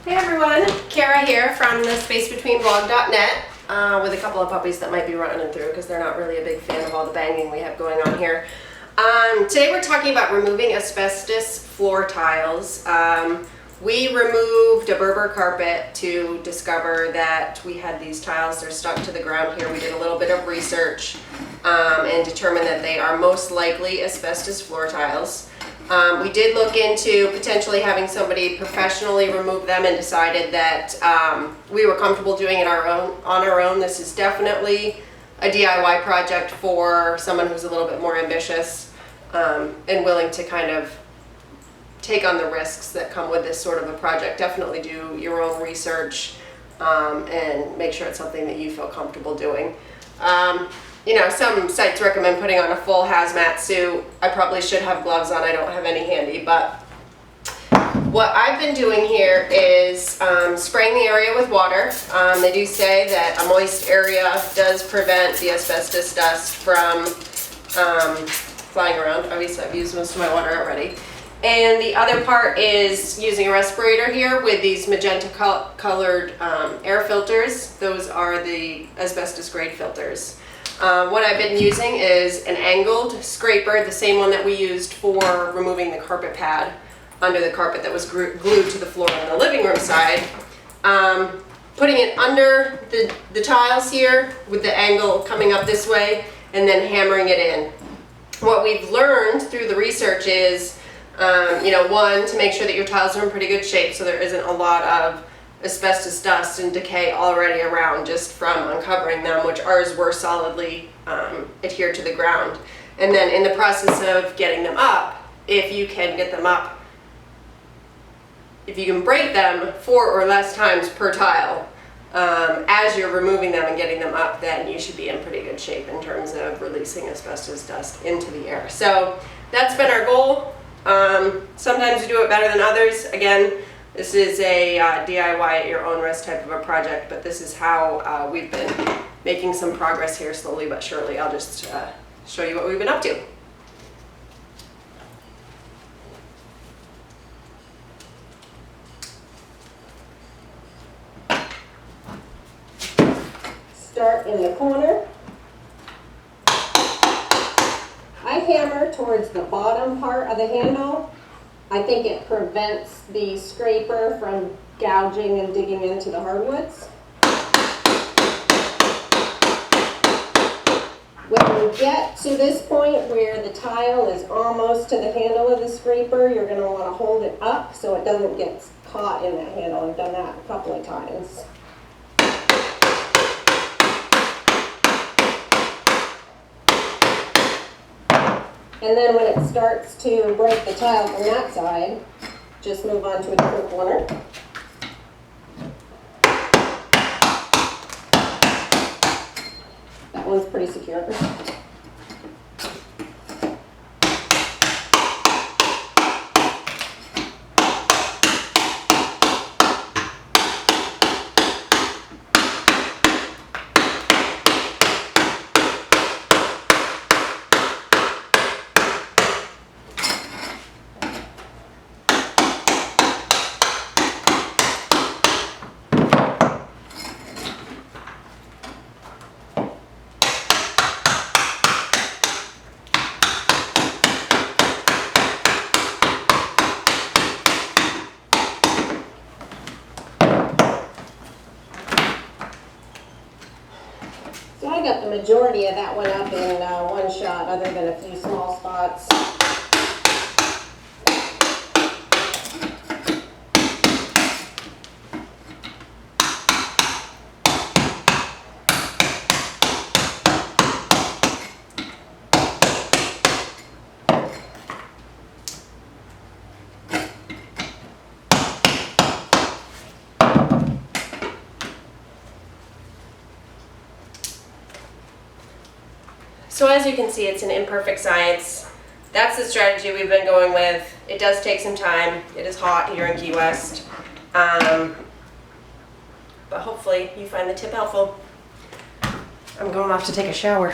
Hey everyone, Kara here from the spacebetweenblog.net with a couple of puppies that might be running through because they're not really a big fan of all the banging we have going on here. Today we're talking about removing asbestos floor tiles. We removed a Berber carpet to discover that we had these tiles. They're stuck to the ground here. We did a little bit of research and determined that they are most likely asbestos floor tiles. We did look into potentially having somebody professionally remove them and decided that we were comfortable doing it on our own. This is definitely a DIY project for someone who's a little bit more ambitious and willing to kind of take on the risks that come with this sort of a project. Definitely do your own research and make sure it's something that you feel comfortable doing. You know, some sites recommend putting on a full hazmat suit. I probably should have gloves on. I don't have any handy, but what I've been doing here is spraying the area with water. They do say that a moist area does prevent the asbestos dust from flying around. Obviously, I've used most of my water already. And the other part is using a respirator here with these magenta colored air filters. Those are the asbestos grade filters. What I've been using is an angled scraper, the same one that we used for removing the carpet pad under the carpet that was glued to the floor on the living room side. Putting it under the tiles here with the angle coming up this way and then hammering it in. What we've learned through the research is, you know, one, to make sure that your tiles are in pretty good shape so there isn't a lot of asbestos dust and decay already around just from uncovering them, which ours were solidly adhered to the ground. And then in the process of getting them up, if you can get them up, if you can break them 4 or less times per tile as you're removing them and getting them up, then you should be in pretty good shape in terms of releasing asbestos dust into the air. So that's been our goal. Sometimes we do it better than others. Again, this is a DIY at your own risk type of a project, but this is how we've been making some progress here slowly but surely. I'll just show you what we've been up to. Start in the corner. I hammer towards the bottom part of the handle. I think it prevents the scraper from gouging and digging into the hardwoods. When you get to this point where the tile is almost to the handle of the scraper, you're going to want to hold it up so it doesn't get caught in that handle. I've done that a couple of times. And then when it starts to break the tile from that side, just move on to a different corner. That one's pretty secure. So I got the majority of that one up in one shot, other than a few small spots. So as you can see, it's an imperfect science. That's the strategy we've been going with. It does take some time. It is hot here in Key West. But hopefully you find the tip helpful. I'm going off to take a shower.